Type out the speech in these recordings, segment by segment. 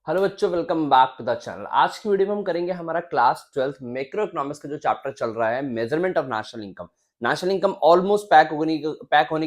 Hello बच्चों, welcome back to the channel. आज की वीडियो में हम करेंगे हमारा क्लास 12th मैक्रो इकोनॉमिक्स का जो चैप्टर चल रहा है, measurement of national income. National income almost pack होने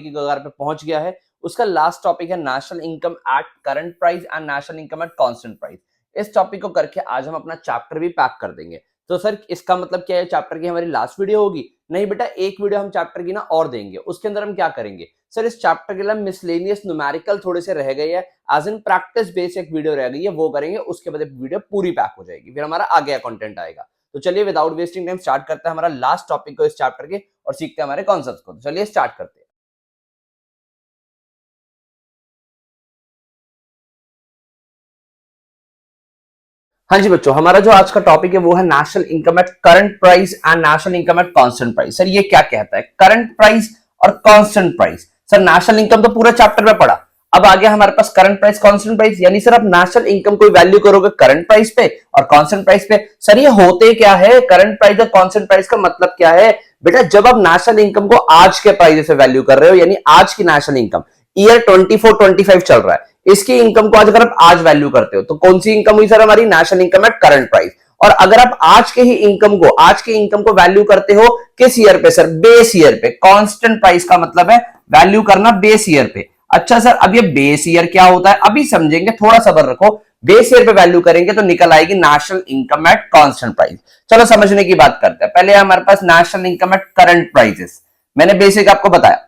की कगार पे पहुंच गया है। उसका लास्ट टॉपिक है national income at current price and national income at constant price. इस टॉपिक को करके आज हम अपना चैप्टर भी पैक कर देंगे। तो सर इसका मतलब क्या है, चैप्टर की हमारी लास्ट वीडियो होगी? नहीं बेटा, एक वीडियो हम चैप्टर की ना और देंगे। उसके अंदर हम क्या करेंगे सर, इस चैप्टर के लिए मिसलेनियस न्यूमेरिकल थोड़े से रह गए हैं, एज इन प्रैक्टिस बेस एक वीडियो रह गई है, वो करेंगे। उसके बाद वीडियो पूरी पैक हो जाएगी, फिर हमारा आगे का कंटेंट आएगा। तो चलिए विदाउट वेस्टिंग टाइम स्टार्ट करते हैं हमारा लास्ट टॉपिक को इस चैप्टर के, और सीखते हैं हमारे कॉन्सेप्ट्स को। तो चलिए स्टार्ट करते हैं। हाँ जी बच्चों, हमारा जो आज का टॉपिक है वो है national income at current price and national income at constant price. Sir ये क्या कहता है, करंट प्राइस और constant price? Sir national income तो पूरा चैप्टर में पढ़ा, अब आ गया हमारे पास करंट प्राइस कांस्टेंट प्राइस। यानी सर आप नेशनल इनकम को वैल्यू करोगे करंट प्राइस पे और कांस्टेंट प्राइस पे। सर ये होते क्या है, करंट प्राइस और कांस्टेंट प्राइस का मतलब क्या है? बेटा जब आप नेशनल इनकम को आज के प्राइस से वैल्यू कर रहे हो, यानी आज की नेशनल इनकम ईयर 24-25 चल रहा है, इसकी इनकम को आज अगर आप आज वैल्यू करते हो तो कौन सी इनकम हुई सर? हमारी national income at current price. और अगर आप आज के इनकम को वैल्यू करते हो किस ईयर पे सर? बेस ईयर पे। कांस्टेंट प्राइस का मतलब है वैल्यू करना बेस ईयर पे। अच्छा सर, अब ये बेस ईयर क्या होता है अभी समझेंगे, थोड़ा सब्र रखो। बेस ईयर पे वैल्यू करेंगे तो निकल आएगी national income at constant price. चलो समझने की बात करते हैं। पहले हमारे पास national income at current prices, मैंने बेसिक आपको बताया।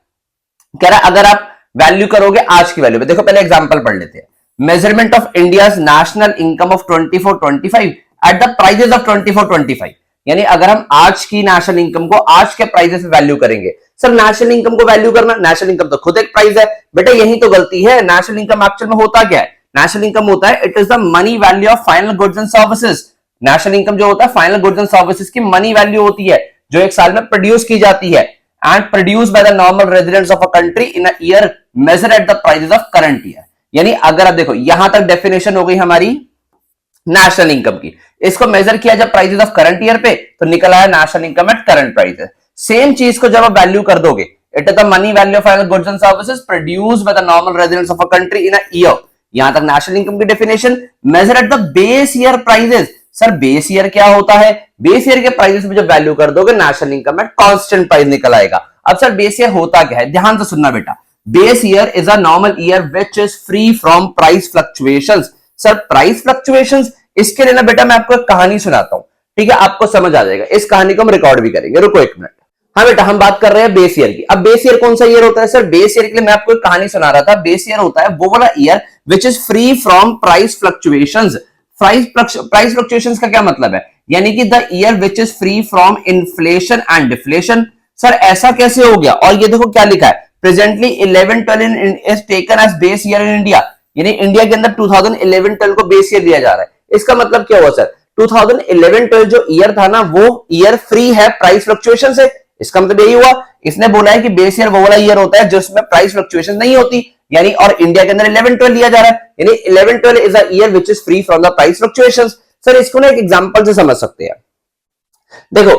कह रहा अगर आप वैल्यू करोगे आज की वैल्यू पे, देखो पहले एग्जांपल पढ़ लेते हैं। Measurement of India's national income of 24-25 at the prices of 24-25। यानी अगर हम आज की नेशनल इनकम को आज के प्राइजेस पे वैल्यू करेंगे। सर नेशनल इनकम को वैल्यू करना, नेशनल इनकम तो खुद एक प्राइस है बेटा, यही तो गलती है। नेशनल इनकम एक्चुअल में होता क्या है? नेशनल इनकम होता है it is the money value of final goods and services. National income जो होता है फाइनल गुड्स एंड सर्विसेज की मनी वैल्यू होती है, जो एक साल में प्रोड्यूस की जाती है and produced by the normal residents of a country in a year measured at the prices of current year। यानी अगर आप देखो यहां तक डेफिनेशन हो गई हमारी नेशनल इनकम की। इसको मेजर किया जब प्राइसेस ऑफ करंट ईयर पे तो निकल आया national income at current prices. Same चीज को जब आप वैल्यू कर दोगे, it is the money value of final goods and services produced by the normal residents of a country in a year. यहां तक नेशनल इनकम की definition measure at the base year prices. Sir base year क्या होता है? Base year के prices में जब value कर दोगे national income at constant price निकल आएगा। अब सर बेस ईयर होता क्या है, ध्यान से सुनना बेटा। Base year is a normal year which is free from price fluctuations. Sir price fluctuations, इसके लिए ना बेटा मैं आपको एक कहानी सुनाता हूं, ठीक है? आपको समझ आ जाएगा। इस कहानी को हम रिकॉर्ड भी करेंगे, रुको एक मिनट। हाँ बेटा, हम बात कर रहे हैं बेस ईयर की। अब बेस ईयर कौन सा ईयर होता है सर? बेस ईयर के लिए मैं आपको एक कहानी सुना रहा था। बेस ईयर होता है वो वाला year which is free from price fluctuations. Price fluctuations का क्या मतलब है? यानी कि the year which is free from inflation and deflation. Sir ऐसा कैसे हो गया? और ये देखो क्या लिखा है, presently 11-12 is taken as base year in India. यानी इंडिया के अंदर 2011-12 को बेस ईयर दिया जा रहा है। इसका मतलब क्या हुआ सर? 2011-12 जो ईयर था ना, वो ईयर फ्री है प्राइस फ्लक्चुएशन से। इसका मतलब यही हुआ, इसने बोला है कि बेस ईयर वो वाला ईयर होता है जिसमें प्राइस फ्लक्चुएशन नहीं होती। यानी और इंडिया के अंदर 11-12 लिया जा रहा है, यानी 11-12 is a year which is free from the price fluctuations. Sir इसको ना एक एग्जांपल से समझ सकते हैं। देखो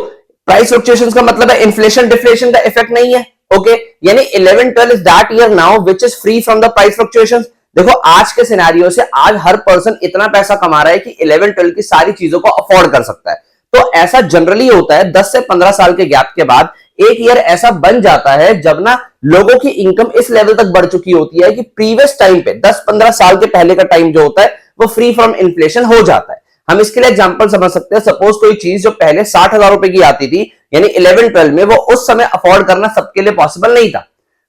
प्राइस फ्लक्चुएशंस का मतलब है इन्फ्लेशन डिफ्लेशन का इफेक्ट नहीं है, ओके? यानी 11-12 is that year now which is free from the price fluctuations. देखो आज के सिनेरियो से आज हर पर्सन इतना पैसा कमा रहा है कि 11-12 की सारी चीजों को अफोर्ड कर सकता है। तो ऐसा जनरली होता है 10 से 15 साल के गैप के बाद एक ईयर ऐसा बन जाता है जब ना लोगों की इनकम इस लेवल तक बढ़ चुकी होती है कि प्रीवियस टाइम पे 10-15 साल के पहले का टाइम जो होता है वो फ्री फ्रॉम इन्फ्लेशन हो जाता है। हम इसके लिए एग्जांपल समझ सकते हैं। सपोज कोई चीज जो पहले 60,000 रुपए की आती थी, यानी 11-12 में, वो उस समय अफोर्ड करना सबके लिए पॉसिबल नहीं था।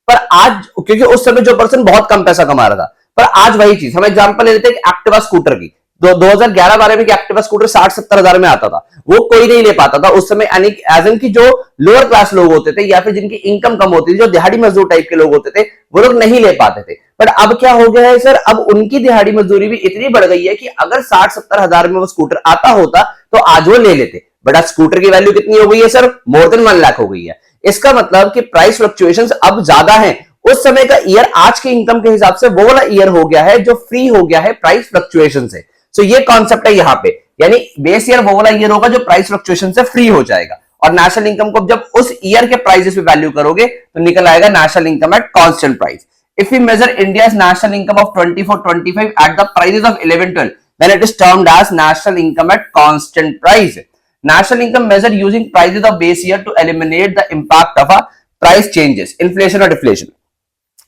पर आज, क्योंकि उस समय जो पर्सन बहुत कम पैसा कमा रहा था, पर आज वही चीज, हम एग्जांपल ले लेते हैं एक्टिवा स्कूटर की। 2011-12 में एक्टिवा स्कूटर 60-70 हजार में आता था, वो कोई नहीं ले पाता था उस समय। यानी एज इन की जो लोअर क्लास लोग होते थे या फिर जिनकी इनकम कम होती थी, जो दिहाड़ी मजदूर टाइप के लोग होते थे, वो लोग नहीं ले पाते थे। बट अब क्या हो गया है सर, अब उनकी दिहाड़ी मजदूरी भी इतनी बढ़ गई है कि अगर 60-70 हजार में वो स्कूटर आता होता तो आज वो ले लेते। बट आज स्कूटर की वैल्यू कितनी हो गई है सर? मोर देन 1 लाख हो गई है। इसका मतलब कि प्राइस फ्लक्चुएशंस अब ज्यादा है। उस समय का ईयर आज के इनकम के हिसाब से वो वाला ईयर हो गया है जो फ्री हो गया है प्राइस फ्लक्चुएशन से। सो ये कॉन्सेप्ट है यहाँ पे, यानी बेस ईयर वो वाला ईयर होगा जो प्राइस फ्लक्चुएशन से फ्री हो जाएगा। और नेशनल इनकम को जब उस ईयर के प्राइसेस पे वैल्यू करोगे तो निकल आएगा national income at constant price. If we measure India's national income of 24-25 at the prices of 11-12, then it is termed as national income at constant price. National income measure using prices of base year to eliminate the impact of a price changes, inflation or deflation.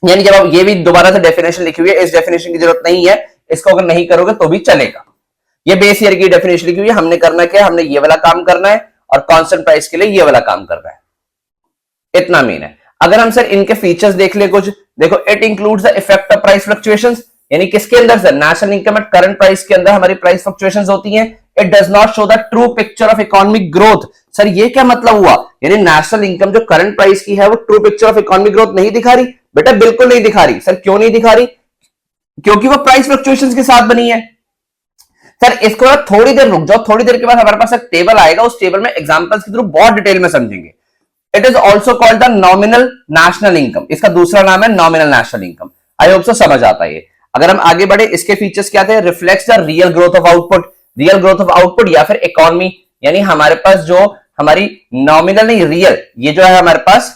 यानी जब आप ये भी दोबारा से definition लिखी हुई है, इस डेफिनेशन की जरूरत नहीं है, इसको अगर नहीं करोगे तो भी चलेगा। ये बेस ईयर की डेफिनेशन लिखी हुई है, हमने करना क्या है, हमने ये वाला काम करना है और कांस्टेंट प्राइस के लिए ये वाला काम करना है, इतना मीन है। अगर हम सर इनके फीचर्स देख ले कुछ, देखो it includes the effect of price fluctuations, यानी किसके अंदर sir, national income at current price के अंदर हमारी प्राइस फ्लक्चुएशंस होती हैं। It does not show the true picture of economic growth. Sir ये क्या मतलब हुआ, यानी नेशनल इनकम जो करंट प्राइस की है वो true picture of economic growth नहीं दिखा रही? बेटा बिल्कुल नहीं दिखा रही। सर क्यों नहीं दिखा रही? क्योंकि वो प्राइस फ्लक्चुएशंस के साथ बनी है। सर इसको थोड़ी देर रुक जाओ, थोड़ी देर के बाद हमारे पास एक टेबल आएगा, उस टेबल में एग्जांपल्स के थ्रू बहुत डिटेल में समझेंगे। It is also called the nominal national income, इसका दूसरा नाम है nominal national income. I hope so समझ आता है ये। अगर हम आगे बढ़े, इसके फीचर्स क्या थे, reflects the real growth of output, real growth of output या फिर इकोनॉमी, यानी हमारे पास जो हमारी नॉमिनल नहीं रियल, ये जो है हमारे पास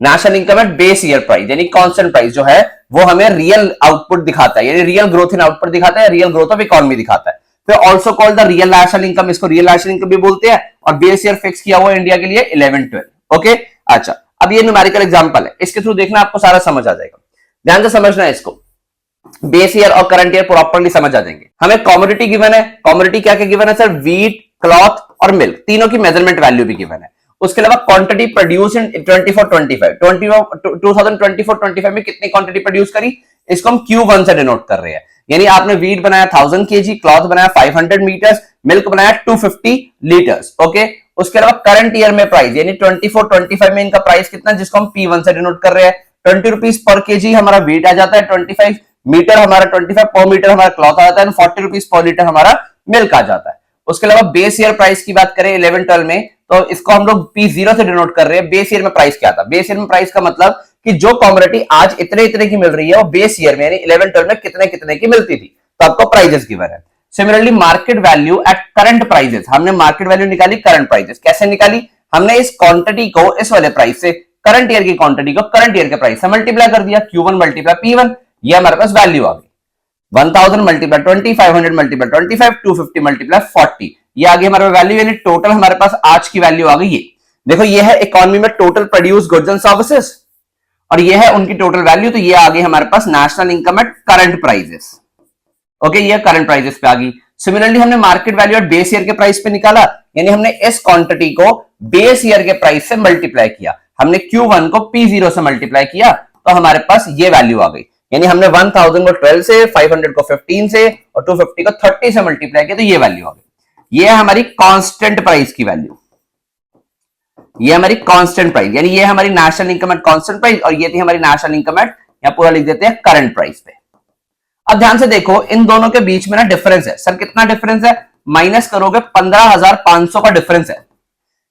national income at base year price यानी कांस्टेंट प्राइस जो है वो हमें रियल आउटपुट दिखाता है, यानी रियल ग्रोथ इन आउटपुट दिखाता है, रियल ग्रोथ ऑफ इकोनॉमी दिखाता है। फिर also called the real national income, इसको रियल नेशनल इनकम भी बोलते हैं, और बेस ईयर फिक्स किया हुआ इंडिया के लिए 11-12। ओके अच्छा, अब ये न्यूमेरिकल एग्जांपल है, इसके थ्रू देखना आपको सारा समझ आ जाएगा। ध्यान से समझना है इसको, बेस ईयर और करंट ईयर प्रॉपर्ली समझ आ जाएंगे। हमें कमोडिटी गिवन है, कमोडिटी क्या क्या गिवन है सर, व्हीट, क्लॉथ और मिल्क, तीनों की मेजरमेंट वैल्यू भी गिवन है। उसके अलावा क्वांटिटी प्रोड्यूस इन 2024-25 में कितनी क्वांटिटी प्रोड्यूस करी, इसको हम Q1 से डिनोट कर रहे हैं। यानी आपने व्हीट बनाया 1000 kg, क्लॉथ बनाया 500 मीटर्स, मिल्क बनाया 250 लीटर्स। ओके, उसके अलावा करंट ईयर में प्राइस यानी 24-25 में इनका प्राइस कितना, जिसको हम P1 से डिनोट कर रहे हैं। 20 रुपीज पर केजी हमारा व्हीट आ जाता है, 25 मीटर हमारा 25 पर मीटर हमारा क्लॉथ आ जाता है, 40 रुपीज पर लीटर हमारा मिल्क आ जाता है। उसके अलावा बेस ईयर प्राइस की बात करें 11-12 में, तो इसको हम लोग P0 से डिनोट कर रहे हैं। बेस ईयर में प्राइस क्या था, बेस ईयर में प्राइस का मतलब कि जो कमोडिटी आज इतने इतने की मिल रही है वो बेस ईयर में यानी 11-12 में कितने कितने की मिलती थी, तो आपको प्राइजेस गिवन है। Similarly market value at current prices, हमने मार्केट वैल्यू निकाली करंट प्राइजेस, कैसे निकाली, हमने इस क्वांटिटी को इस वाले प्राइस से, करंट ईयर की क्वांटिटी को करंट ईयर के प्राइस से मल्टीप्लाई कर दिया, Q1 मल्टीप्लाई P1, ये हमारे पास वैल्यू आ गई। 1000 मल्टीप्लाई 20, 500 मल्टीप्लाई 25, 250 मल्टीप्लाई 40, ये आगे हमारे वैल्यू यानी टोटल हमारे पास आज की वैल्यू आ गई। ये देखो, ये है इकोनॉमी में total produce goods and services, और ये है उनकी टोटल वैल्यू, तो ये आ गई हमारे पास national income at current prices. Okay, ये करंट प्राइजेस पे आ गई। सिमिलरली हमने market value at base year के प्राइस पे निकाला, यानी हमने इस क्वांटिटी को बेस ईयर के प्राइस से मल्टीप्लाई किया, हमने Q1 को P0 से मल्टीप्लाई किया, तो हमारे पास ये वैल्यू आ गई। यानी हमने 1000 को 12 से, 500 को 15 से और 250 को 30 से मल्टीप्लाई किया, तो ये वैल्यू आ गई। ये है हमारी कांस्टेंट प्राइस की वैल्यू, ये हमारी कांस्टेंट प्राइस, यानी ये हमारी national income at constant price, और ये थी हमारी नेशनल इनकम एट, या पूरा लिख देते हैं करंट प्राइस पे। अब ध्यान से देखो, इन दोनों के बीच में ना डिफरेंस है। सर कितना डिफरेंस है, माइनस करोगे 15,500 का डिफरेंस है।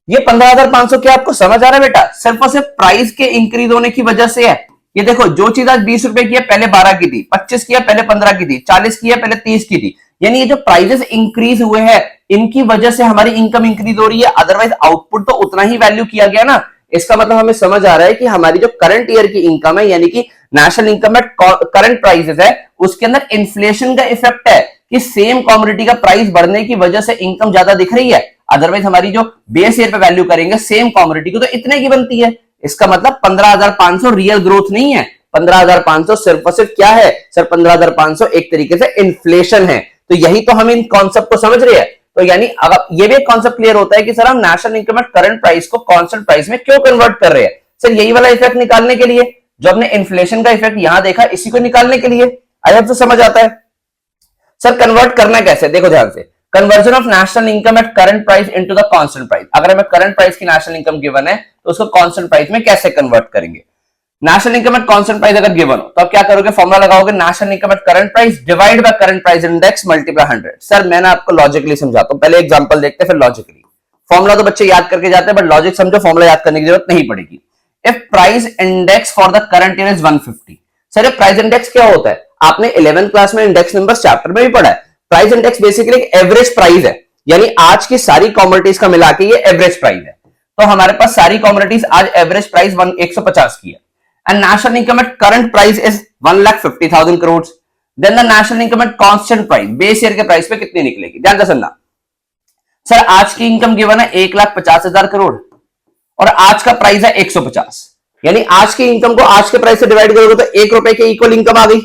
ये 15,500 क्या आपको समझ आ रहा है बेटा, सिर्फ और सिर्फ प्राइस के इंक्रीज होने की वजह से है। ये देखो, जो चीज आज 20 रुपए की है पहले 12 की थी, 25 की है पहले 15 की थी, 40 की है पहले 30 की थी, यानी ये जो प्राइजेस इंक्रीज हुए हैं इनकी वजह से हमारी इनकम इंक्रीज हो रही है, अदरवाइज आउटपुट तो उतना ही वैल्यू किया गया ना। इसका मतलब हमें समझ आ रहा है कि हमारी जो करंट ईयर की इनकम है यानी कि national income at current prices है, उसके अंदर इन्फ्लेशन का इफेक्ट है कि सेम कमोडिटी का प्राइस बढ़ने की वजह से इनकम ज्यादा दिख रही है, अदरवाइज हमारी जो बेस ईयर पे वैल्यू करेंगे सेम कमोडिटी को तो इतने की बनती है। इसका मतलब 15,500 रियल ग्रोथ नहीं है, 15,500 सिर्फ और सिर्फ क्या है सर, 15,500 एक तरीके से इन्फ्लेशन है। तो यही तो हम इन कॉन्सेप्ट को समझ रहे हैं। तो यानी अगर ये भी एक कॉन्सेप्ट क्लियर होता है कि सर हम national income at current price को कांस्टेंट प्राइस में क्यों कन्वर्ट कर रहे हैं, सर यही वाला इफेक्ट निकालने के लिए, जो हमने इन्फ्लेशन का इफेक्ट यहां देखा इसी को निकालने के लिए। आई होप तो समझ आता है। सर कन्वर्ट करना कैसे, देखो ध्यान से, conversion of national income at current price into the constant price. अगर हमें करंट प्राइस की नेशनल इनकम गिवन है तो उसको कांस्टेंट प्राइस में कैसे कन्वर्ट करेंगे। National income at constant price अगर गिवन हो तो आप क्या करोगे, फॉर्मूला लगाओगे, national income at current price divide by current price index multiply 100। Sir मैंने आपको लॉजिकली समझाता हूं, पहले एग्जांपल देखते हैं फिर लॉजिकली। फॉर्मूला तो बच्चे याद करके जाते हैं बट लॉजिक समझो, फॉर्मूला याद करने की जरूरत नहीं पड़ेगी। If price index for the current year is 150, sir price index क्या होता है, आपने 11th क्लास में इंडेक्स नंबर्स चैप्टर में भी पढ़ा है। प्राइस इंडेक्स बेसिकली एक एवरेज प्राइस है, यानी आज की सारी कमोडिटीज का मिला के ये एवरेज प्राइस है। तो हमारे पास सारी कमोडिटीज आज एवरेज प्राइस 150 की है, and national income at current price is 1,50,000 crore. Then the national income at constant price, base year के प्राइस पे कितनी निकलेगी। ध्यान से सुनना सर, आज की इनकम गिवन है 1,50,000 करोड़ और आज का प्राइस है 150, यानी आज की इनकम को आज के प्राइस से डिवाइड करोगे तो 1 रुपए के इक्वल इनकम आ गई।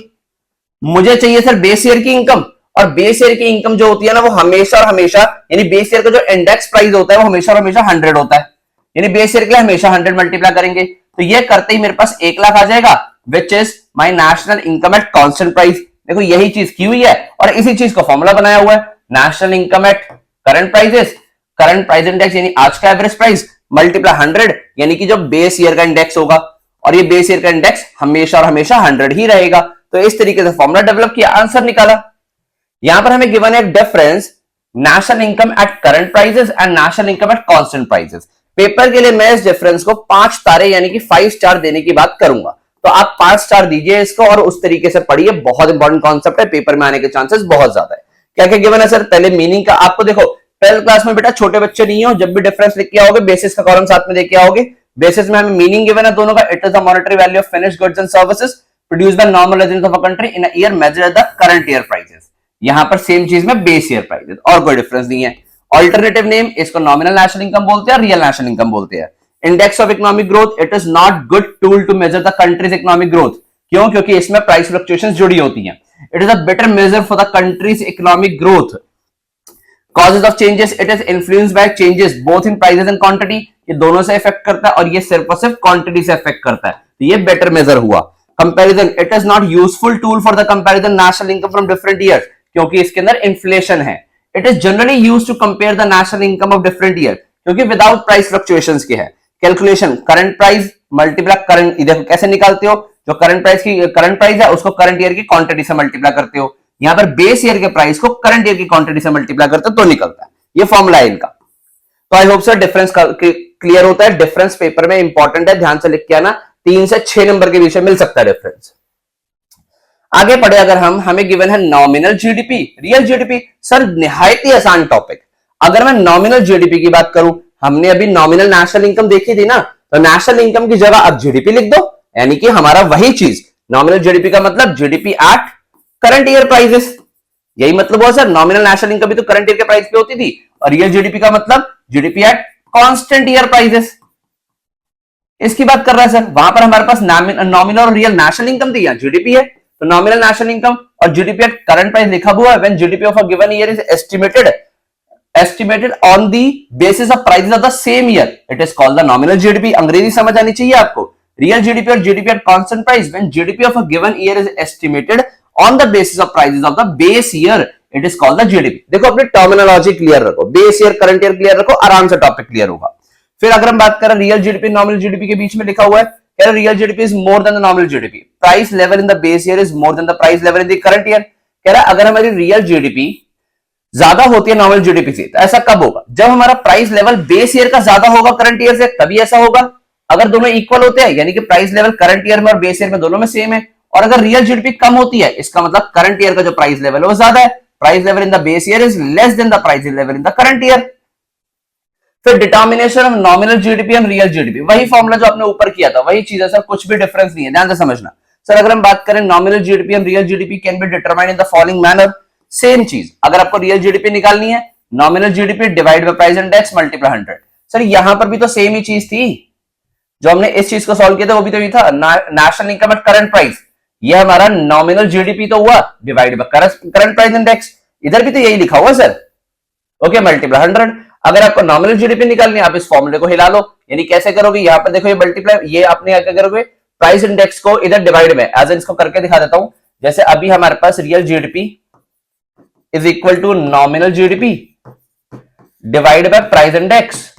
मुझे चाहिए सर बेस ईयर की इनकम, और बेस ईयर की इनकम जो होती है ना वो हमेशा और हमेशा, यानी बेस ईयर का जो इंडेक्स प्राइस होता है वो हमेशा और हमेशा 100 होता है, यानी बेस ईयर के लिए हमेशा 100 मल्टीप्लाई करेंगे तो ये करते ही मेरे पास 1 लाख आ जाएगा, which is my national income at constant price. देखो यही चीज की हुई है और इसी चीज का फॉर्मूला बनाया हुआ है, national income at current prices, current price index यानी आज का एवरेज प्राइस मल्टीप्लाई 100, यानी कि जो बेस ईयर का इंडेक्स होगा, और ये बेस ईयर का इंडेक्स हमेशा और हमेशा 100 ही रहेगा। तो इस तरीके से फॉर्मूला डेवलप किया, आंसर निकाला। यहां पर हमें गिवन है difference national income at current prices and national income at constant prices. Paper के लिए मैं इस डिफरेंस को 5 तारे यानी कि 5 स्टार देने की बात करूंगा, तो आप 5 स्टार दीजिए इसको और उस तरीके से पढ़िए, बहुत इंपॉर्टेंट कॉन्सेप्ट है, पेपर में आने के चांसेस बहुत ज्यादा है। क्या क्या गिवन है सर, पहले मीनिंग का आपको देखो 12th क्लास में बेटा छोटे बच्चे नहीं हो, जब भी डिफरेंस लिख के आओगे बेसिस का कॉलम साथ में लेके आओगे। बेसिस में हमें मीनिंग गिवन है दोनों का, it is the monetary value of finished goods and services produced by normal residents of a country in a year measured at the current year prices. यहां पर सेम चीज में बेस ईयर प्राइसेस, और कोई difference नहीं है। Alternative name, इसको nominal national income बोलते हैं, रियल नेशनल इनकम बोलते हैं। Index of economic growth, it is not good tool to measure the country's economic growth. क्यों? क्योंकि इसमें प्राइस फ्लक्चुएशंस जुड़ी होती हैं। It is a better measure for the country's economic growth. Causes of changes, it is influenced by changes both in prices and quantity, ये दोनों से effect करता है और ये सिर्फ और सिर्फ क्वांटिटी से इफेक्ट करता है, तो ये बेटर मेजर हुआ। Comparison, it is not useful tool for the comparison national income from different years, क्योंकि इसके अंदर इन्फ्लेशन है। It is generally used to compare the national income of different year, क्योंकि विदाउट प्राइस फ्लक्चुएशंस के है। Calculation, current price multiply current, देखो कैसे निकालते हो, जो करंट प्राइस है उसको करंट ईयर की क्वांटिटी से मल्टीप्लाई करते हो, यहां पर बेस ईयर के प्राइस को करंट ईयर की क्वांटिटी से मल्टीप्लाई करते तो निकलता है, ये फॉर्मूला है इनका। तो I hope sir difference clear होता है। डिफरेंस पेपर में इंपॉर्टेंट है, ध्यान से लिख के आना, 3 से 6 नंबर के बीच में मिल सकता है डिफरेंस। आगे पढ़े अगर हमें गिवन है nominal GDP, real GDP. Sir निहायत ही आसान टॉपिक। अगर मैं नॉमिनल जीडीपी की बात करूं, हमने अभी नॉमिनल नेशनल इनकम देखी थी ना, तो नेशनल इनकम की जगह अब जीडीपी लिख दो, यानी कि हमारा वही चीज। नॉमिनल जीडीपी का मतलब GDP at current year prices, यही मतलब हुआ सर। नॉमिनल नेशनल इनकम भी तो करंट ईयर के प्राइस पे होती थी, और रियल जीडीपी का मतलब GDP at constant year prices, इसकी बात कर रहा है सर। वहां पर हमारे पास नॉमिनल और रियल नेशनल इनकम थी, यहाँ जीडीपी है, तो नॉमिनल नेशनल इनकम और जीडीपी एट करंट प्राइस लिखा हुआ है। When GDP of a given year is estimated on the basis of prices of the same year, it is called the nominal GDP. अंग्रेजी समझ आनी चाहिए आपको। रियल जीडीपी और GDP at constant price, when GDP of a given year is estimated on the basis of prices of the base year, it is called the GDP। देखो अपनी terminology clear रखो, base year current year clear रखो, आराम से topic clear होगा। फिर अगर हम बात करें रियल जीडीपी नॉमिनल जीडीपी के बीच में लिखा हुआ है, कह रहा real GDP is more than the nominal GDP, price level in the base year is more than the price level in the current year. कह रहा अगर हमारी रियल जीडीपी ज्यादा होती है नॉमिनल जीडीपी से, तो ऐसा कब होगा? जब हमारा प्राइस लेवल बेस ईयर का ज्यादा होगा करंट ईयर से, तभी ऐसा होगा। अगर दोनों इक्वल होते हैं, यानी कि प्राइस लेवल करंट ईयर में और बेस ईयर में दोनों में सेम है, और अगर रियल जीडीपी कम होती है, इसका मतलब करंट ईयर का जो प्राइस लेवल है वो ज्यादा है, price level in the base year is less than the price level in the current year. फिर determination of nominal GDP and real GDP, वही फॉर्मूला जो आपने ऊपर किया था, वही चीज है सर, कुछ भी डिफरेंस नहीं है, ध्यान से समझना। सर अगर हम बात करें nominal GDP and real GDP can be determined in the following manner, same चीज। अगर आपको रियल जीडीपी निकालनी है, nominal GDP divide by price index multiply 100। Sir यहां पर भी तो सेम ही चीज थी, जो हमने इस चीज को सॉल्व किया था वो भी तो ये था, national income at current price, ये हमारा नॉमिनल जीडीपी तो हुआ divide by current price index, इधर भी तो यही लिखा हुआ सर। Okay, multiply 100। अगर आपको नॉमिनल जीडीपी निकालनी है, आप इस फॉर्मूले को हिला लो, यानी कैसे करोगे, यहां पर देखो ये मल्टीप्लाई, ये आपने क्या करोगे, प्राइस इंडेक्स को इधर डिवाइड में, एज इसको करके दिखा देता हूं। जैसे अभी हमारे पास real GDP is equal to nominal GDP divide by price index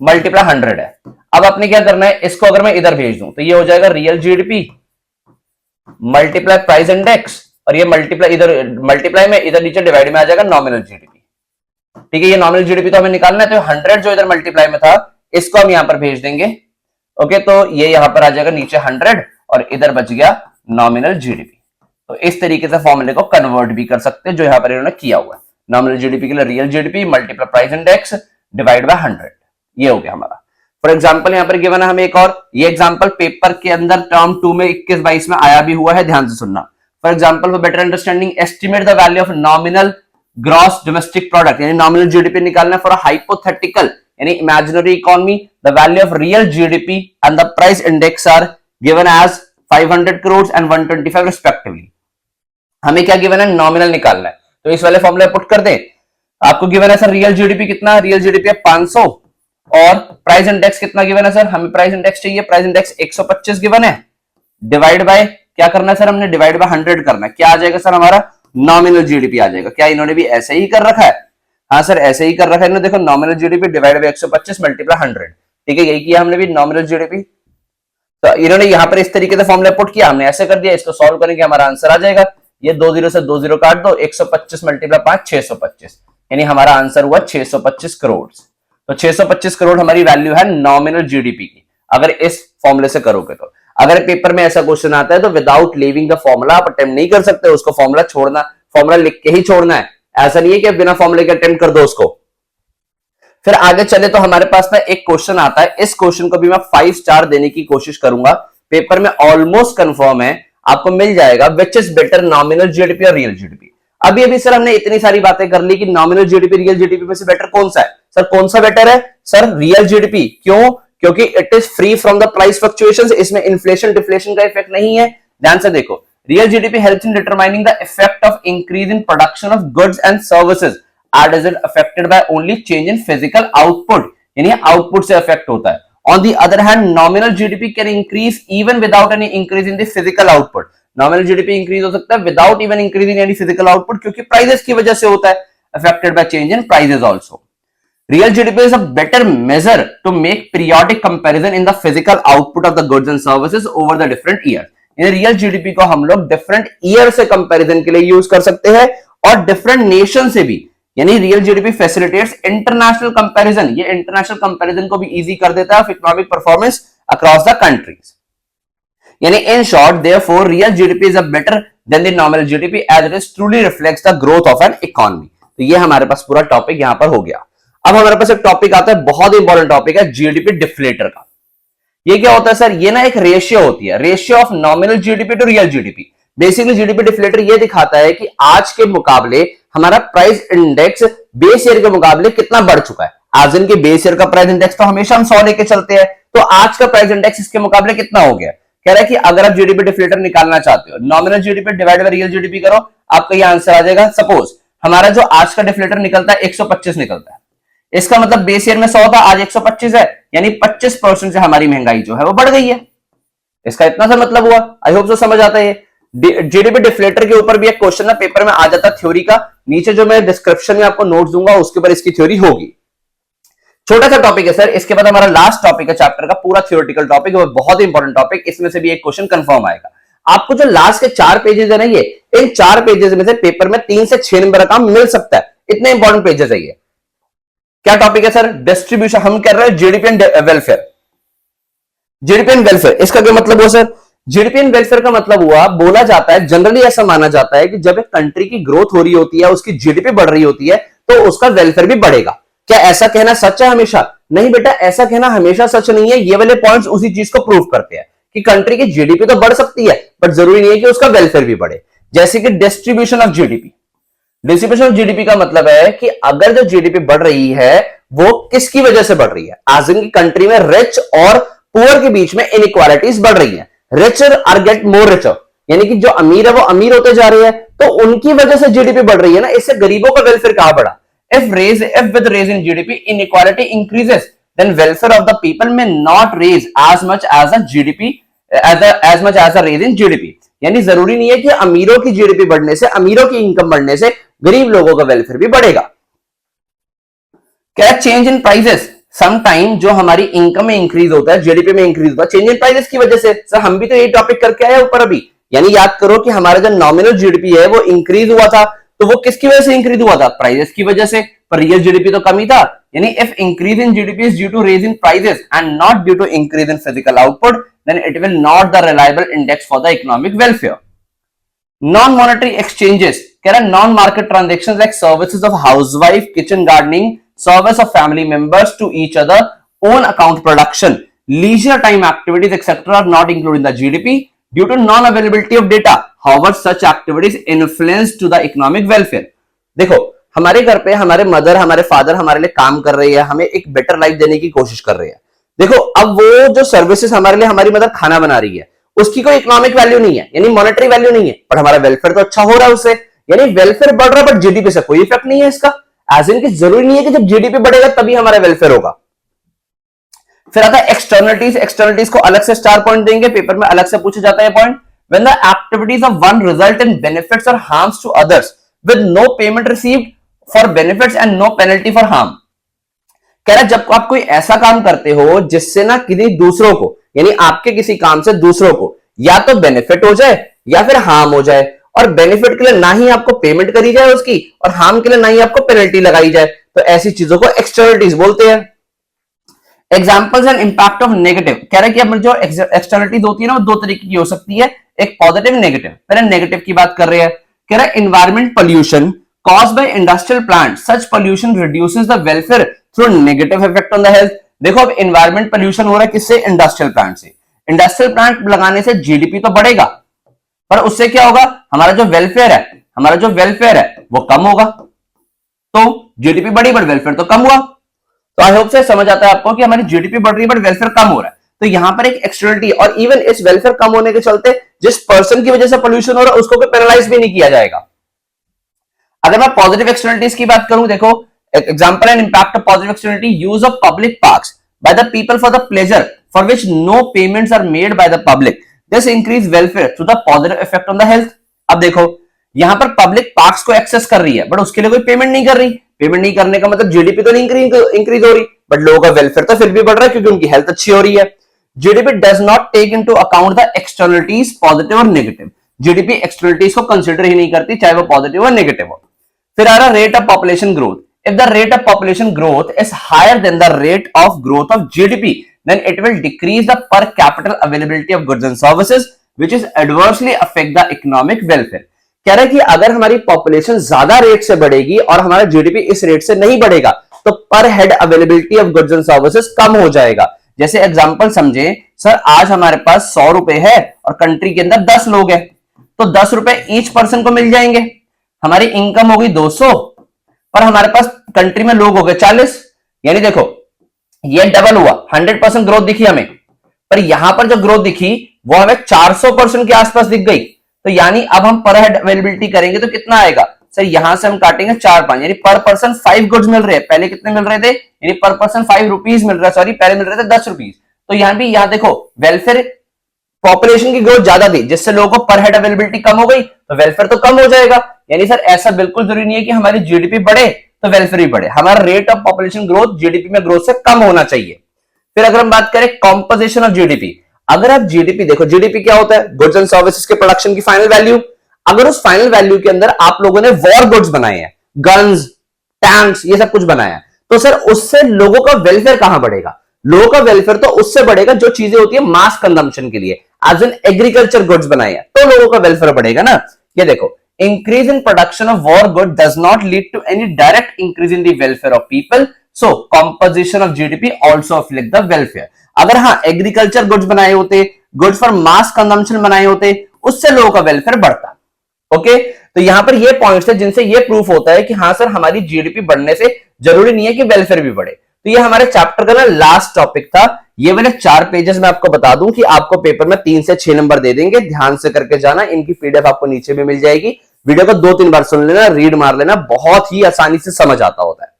multiply 100 है। अब आपने क्या करना है, इसको अगर मैं इधर भेज दूं तो ये हो जाएगा real GDP multiply price index, और ये मल्टीप्लाई इधर मल्टीप्लाई में इधर नीचे डिवाइड में आ जाएगा नॉमिनल जीडीपी। ठीक है, ये नॉमिनल जीडीपी तो हमें निकालना है, तो 100 जो इधर मल्टीप्लाई में था इसको हम यहां पर भेज देंगे। ओके, तो ये यहां पर आ जाएगा नीचे 100 और इधर बच गया नॉमिनल जीडीपी। तो इस तरीके से फॉर्मूले को कन्वर्ट भी कर सकते हैं, जो यहां पर इन्होंने किया हुआ है। नॉमिनल जीडीपी के लिए real GDP multiply price index divide by 100, ये हो गया हमारा। फॉर एग्जाम्पल यहाँ पर गिवन है हमें एक और, ये एग्जाम्पल पेपर के अंदर टर्म 2 में 21-22 में आया भी हुआ है, ध्यान से सुनना। For example for better understanding, estimate the value of nominal gross domestic product, यानी नॉमिनल जीडीपी निकालना फॉर हाइपोथेटिकल यानी imaginary economy, the value of real GDP and the price index are given as 500 crore and 125 respectively. हमें क्या given है, nominal निकालना है, तो इस वाले फॉर्मूले पुट कर दें। आपको गिवन है सर रियल जीडीपी कितना, रियल जीडीपी है 500 और प्राइस इंडेक्स कितना गिवन है सर, हमें प्राइस इंडेक्स चाहिए, प्राइस इंडेक्स 125 गिवन है, डिवाइड बाय क्या करना है सर, हमने डिवाइड बाय 100 करना है, क्या आ जाएगा सर हमारा नॉमिनल जीडीपी आ जाएगा। क्या इन्होंने भी ऐसे ही कर रखा है, हाँ सर ऐसे ही कर रखा है इन्होंने, देखो nominal GDP divide bye 125 multiply 100, ठीक है यही किया हमने भी नॉमिनल जीडीपी। तो इन्होंने यहां पर इस तरीके से फॉर्मूला पुट किया, हमने ऐसे कर दिया, इसको सॉल्व करेंगे हमारा आंसर आ जाएगा, ये 2 0 से 2 0 काट दो, 125 मल्टीप्लाई 5 625, यानी हमारा आंसर हुआ 625 करोड़। तो 625 करोड़ हमारी वैल्यू है नॉमिनल जीडीपी की, अगर इस फॉर्मूले से करोगे तो। अगर पेपर में ऐसा क्वेश्चन आता है तो विदाउट लीविंग द फॉर्मूला आप अटेम्प्ट नहीं कर सकते, उसको फॉर्मूला छोड़ना, फॉर्मूला लिख के ही छोड़ना है, ऐसा नहीं है कि बिना फॉर्मूले के अटेम्प्ट कर दो उसको। फिर आगे चले तो हमारे पास ना एक क्वेश्चन आता है, इस क्वेश्चन को भी मैं 5 स्टार देने की कोशिश करूंगा, पेपर में ऑलमोस्ट कंफर्म है आपको मिल जाएगा, which is better nominal GDP और रियल जीडीपी। अभी अभी सर हमने इतनी सारी बातें कर ली कि नॉमिनल जीडीपी रियल जीडीपी में से बेटर कौन सा है, सर कौन सा बेटर है, सर रियल जीडीपी। क्यों, क्योंकि it is free from the price fluctuations, इसमें इन्फ्लेशन डिफ्लेशन का इफेक्ट नहीं है। ध्यान से देखो, real GDP helps in determining the effect of increase in production of goods and services as is affected by only change in physical output, यानी output से affect होता है। On the other hand nominal GDP can increase even without any increase in the physical output, nominal GDP increase हो सकता है without even increase in any physical output, क्योंकि prices की वजह से होता है, affected by change in prices also. Real GDP is a better measure to make periodic comparison in the physical output of the goods and services over the different years. In real GDP को हम लोग different year से comparison के लिए use कर सकते हैं और डिफरेंट नेशन से भी, यानी real GDP facilitates international comparison, ये इंटरनेशनल कंपैरिजन को भी इजी कर देता है of economic performance across the countries. यानी in short therefore real GDP is a better than the nominal GDP as it is truly reflects the growth of an economy. तो ये हमारे पास पूरा टॉपिक यहां पर हो गया। अब हमारे पास एक टॉपिक आता है, बहुत इंपॉर्टेंट टॉपिक है, जीडीपी डिफ्लेटर का। ये क्या होता है सर, ये ना एक रेशियो होती है, ratio of nominal GDP to real GDP. Basically GDP deflator ये दिखाता है कि आज के मुकाबले हमारा प्राइस इंडेक्स बेस ईयर के मुकाबले कितना बढ़ चुका है। आज दिन के बेस ईयर का प्राइस इंडेक्स तो हमेशा हम 100 लेके चलते हैं, तो आज का प्राइस इंडेक्स इसके मुकाबले कितना हो गया। कह रहा है कि अगर आप जीडीपी डिफ्लेटर निकालना चाहते हो, nominal GDP divide by real GDP करो, आपका ये आंसर आ जाएगा। सपोज हमारा जो आज का डिफ्लेटर निकलता है 125 निकलता है, इसका मतलब बेस ईयर में 100 था, आज 125 है, यानी 25% से हमारी महंगाई जो है वो बढ़ गई है। इसका इतना सा मतलब हुआ। आई होप सो समझ आता है। जीडीपी डिफ्लेटर के ऊपर भी एक क्वेश्चन ना पेपर में आ जाता थ्योरी का, नीचे जो मैं डिस्क्रिप्शन में आपको नोट्स दूंगा उसके ऊपर इसकी थ्योरी होगी। छोटा सा टॉपिक है सर, इसके बाद हमारा लास्ट टॉपिक है चैप्टर का, पूरा थ्योरेटिकल टॉपिक है, बहुत इंपॉर्टेंट टॉपिक, इसमें से भी एक क्वेश्चन कंफर्म आएगा। आपको जो लास्ट के 4 पेजेस है ना, ये इन 4 पेजेस में से पेपर में 3 से 6 नंबर का काम मिल सकता है, इतने इंपॉर्टेंट पेजेस है ये। क्या टॉपिक है सर, डिस्ट्रीब्यूशन। हम कर रहे हैं GDP and welfare. GDP and welfare, इसका क्या मतलब हुआ सर, जीडीपी एंड वेलफेयर का मतलब हुआ, बोला जाता है जनरली ऐसा माना जाता है कि जब एक कंट्री की ग्रोथ हो रही होती है, उसकी जीडीपी बढ़ रही होती है, तो उसका वेलफेयर भी बढ़ेगा। क्या ऐसा कहना सच है हमेशा? नहीं बेटा, ऐसा कहना हमेशा सच नहीं है। ये वाले पॉइंट्स उसी चीज को प्रूव करते हैं कि कंट्री की जीडीपी तो बढ़ सकती है, बट जरूरी नहीं है कि उसका वेलफेयर भी बढ़े। जैसे कि distribution of GDP. Distribution of GDP का मतलब है कि अगर जो जीडीपी बढ़ रही है वो किसकी वजह से बढ़ रही है। आज की कंट्री में रिच और पुअर के बीच में इनइक्वालिटीज बढ़ रही है। Richer are get more richer, यानी कि जो अमीर है वो अमीर होते जा रहे हैं, तो उनकी वजह से जीडीपी बढ़ रही है ना, इससे गरीबों का वेलफेयर कहां बढ़ा। if with raise in GDP inequality increases, then welfare of the people may not raise as much as a GDP as much as a raise in GDP। यानी जरूरी नहीं है कि अमीरों की जीडीपी बढ़ने से, अमीरों की इनकम बढ़ने से गरीब लोगों का वेलफेयर भी बढ़ेगा। क्या चेंज इन प्राइसेस, समटाइम जो हमारी इनकम में इंक्रीज होता है, जीडीपी में इंक्रीज होता है चेंज इन प्राइसेस की वजह से। सर हम भी तो यही टॉपिक करके आए ऊपर अभी, यानी याद करो कि हमारा जो नॉमिनल जीडीपी है वो इंक्रीज हुआ था, तो वो किसकी वजह से इंक्रीज हुआ था, प्राइसेस की वजह से, पर रियल जीडीपी तो कम ही था। यानी if increase in GDP is due to raise in prices and not due to increase in physical output, then it will not the reliable index for the economic welfare. Non monetary exchanges, कह रहा है non market transactions like services of housewife, kitchen gardening, service of family members to each other, own account production, leisure time activities etcetera are not included in the GDP due to non availability of data. How much such activities influence to the economic welfare. देखो, हमारे घर पे हमारे mother, हमारे father हमारे लिए काम कर रही है, हमें एक बेटर लाइफ देने की कोशिश कर रही है। देखो, अब वो जो सर्विसेज हमारे लिए हमारी मदर खाना बना रही है, उसकी कोई इकोनॉमिक वैल्यू नहीं है, यानी मॉनेटरी वैल्यू नहीं है, पर हमारा वेलफेयर तो अच्छा हो रहा है उससे, यानी वेलफेयर बढ़ रहा है, बट जीडीपी से कोई इफेक्ट नहीं है इसका। एज इन कि जरूरी नहीं है कि जब जीडीपी बढ़ेगा तभी हमारा वेलफेयर होगा। फिर आता है एक्सटर्नलिटीज। एक्सटर्नलिटीज को अलग से स्टार पॉइंट देंगे, पेपर में अलग से पूछा जाता है point. When the activities of one result in benefits और harms to others with no payment received for benefits and no penalty for harm. कह रहा है जब आप कोई ऐसा काम करते हो जिससे ना किसी दूसरों को, यानी आपके किसी काम से दूसरों को या तो बेनिफिट हो जाए या फिर हार्म हो जाए, और बेनिफिट के लिए ना ही आपको पेमेंट करी जाए उसकी, और हार्म के लिए ना ही आपको पेनल्टी लगाई जाए, तो ऐसी चीजों को एक्सटर्नलिटीज बोलते हैं। Examples and impact of negative. कह रहे हैं कि अब जो एक्सटर्नलिटीज होती है ना, वो दो तरीके की हो सकती है, एक पॉजिटिव, नेगेटिव। पहले नेगेटिव की बात कर रहे हैं। कह रहा है environment pollution caused by industrial plants, such pollution reduces the welfare through negative effect on the health। देखो, अब environment pollution हो रहा है किससे? इंडस्ट्रियल प्लांट से। इंडस्ट्रियल प्लांट लगाने से जीडीपी तो बढ़ेगा, पर उससे क्या होगा? हमारा जो वेलफेयर है वो कम होगा। तो जीडीपी बढ़ी बट वेलफेयर तो कम हुआ। तो आई होप से समझ आता है आपको कि हमारी जीडीपी बढ़ रही है बट वेलफेयर कम हो रहा है। तो यहां पर एक एक्सटर्नलिटी, और इवन इस वेलफेयर कम होने के चलते जिस पर्सन की वजह से पोल्यूशन हो रहा है उसको कोई पेनलाइज भी नहीं किया जाएगा। अगर मैं पॉजिटिव एक्सटर्नलिटीज की बात करूं, देखो example and impact of positive externality, use of public parks by the people for the pleasure for which no payments are made by the public, this increase welfare through the positive effect on the health. अब देखो, यहां पर public parks को access कर रही है but उसके लिए कोई पेमेंट नहीं कर रही। पेमेंट नहीं करने का मतलब जीडीपी तो नहीं इंक्रीज हो रही, बट लोगों का वेलफेयर तो फिर भी बढ़ रहा है क्योंकि उनकी हेल्थ अच्छी हो रही है। GDP does not take into account the externalities positive और नेगेटिव। जीडीपी एक्सटर्नलिटीज को कंसीडर ही नहीं करती, चाहे वो पॉजिटिव और नेगेटिव हो। फिर आ रहा rate of population growth. If the rate of population growth is higher than the rate of growth of GDP, then it will decrease the per capita availability of goods and services which is adversely affect the economic welfare। कह रहा है कि अगर हमारी population ज्यादा rate से बढ़ेगी और हमारा जीडीपी इस रेट से नहीं बढ़ेगा तो per head availability of goods and services कम हो जाएगा। जैसे एग्जांपल समझे, सर आज हमारे पास 100 रुपए है और कंट्री के अंदर 10 लोग हैं, तो 10 रुपए ईच पर्सन को मिल जाएंगे। हमारी इनकम हो गई 200, पर हमारे पास कंट्री में लोग हो गए 40, यानी देखो ये डबल हुआ, 100% ग्रोथ दिखी हमें, पर यहां पर जो ग्रोथ दिखी वो हमें 400% के आसपास दिख गई। तो यानी अब हम पर हेड अवेलेबिलिटी करेंगे तो कितना आएगा? सर यहां से हम काटेंगे 4-5, यानी पर पर्सन 5 गुड्स मिल रहे हैं। पहले कितने मिल रहे थे? यानी पर पर्सन 5 रुपीज मिल रहा है, सॉरी पहले मिल रहे थे 10 रुपीज। तो यहां भी यहां देखो वेलफेयर, पॉपुलेशन की ग्रोथ ज्यादा थी जिससे लोगों को पर हेड अवेलेबिलिटी कम हो गई, तो वेलफेयर तो कम हो जाएगा। यानी सर ऐसा बिल्कुल जरूरी नहीं है कि हमारी जीडीपी बढ़े तो वेलफेयर भी बढ़े, हमारा rate of population growth GDP में ग्रोथ से कम होना चाहिए। फिर अगर हम बात करें कॉम्पोजिशन ऑफ जीडीपी, अगर आप जीडीपी देखो, जीडीपी क्या होता है? गुड्स एंड सर्विसेज के प्रोडक्शन की फाइनल वैल्यू। अगर उस फाइनल वैल्यू के अंदर आप लोगों ने वॉर गुड्स बनाए हैं, गन्स, टैंक्स, ये सब कुछ बनाया, तो सर उससे लोगों का वेलफेयर कहां बढ़ेगा? लोगों का वेलफेयर तो उससे बढ़ेगा जो चीजें होती है मास कंजम्पशन के लिए, एज एन एग्रीकल्चर गुड्स बनाए हैं, तो लोगों का वेलफेयर बढ़ेगा ना। ये देखो, increase in production of war good does not lead to any direct increase in the welfare of people, so composition of GDP also affect the welfare। अगर हाँ एग्रीकल्चर गुड्स बनाए होते, गुड्स फॉर मास कंजम्पशन बनाए होते, उससे लोगों का welfare बढ़ता। ओके, तो यहां पर ये पॉइंट्स है जिनसे ये प्रूफ होता है कि हाँ सर हमारी जीडीपी बढ़ने से जरूरी नहीं है कि वेलफेयर भी बढ़े। तो ये हमारे चैप्टर का ना लास्ट टॉपिक था। ये वाले 4 पेजेस में आपको बता दूं कि आपको पेपर में 3 से 6 नंबर दे देंगे, ध्यान से करके जाना। इनकी पीडीएफ आपको नीचे में मिल जाएगी, वीडियो को 2-3 बार सुन लेना, रीड मार लेना, बहुत ही आसानी से समझ आता होता है।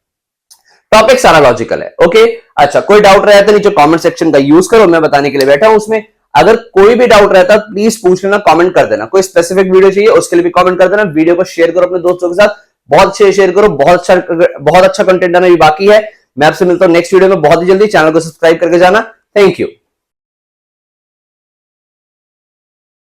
टॉपिक सारा लॉजिकल है। ओके, अच्छा कोई डाउट रहा तो नीचे कमेंट सेक्शन का यूज करो, मैं बताने के लिए बैठा हूं उसमें। अगर कोई भी डाउट रहता है प्लीज पूछ लेना, कमेंट कर देना। कोई स्पेसिफिक वीडियो चाहिए उसके लिए भी कमेंट कर देना। वीडियो को शेयर करो अपने दोस्तों के साथ, बहुत अच्छे शेयर करो, बहुत अच्छा कंटेंट आना भी बाकी है। मैं आपसे मिलता हूं नेक्स्ट वीडियो में बहुत ही जल्दी। चैनल को सब्सक्राइब करके जाना। Thank you.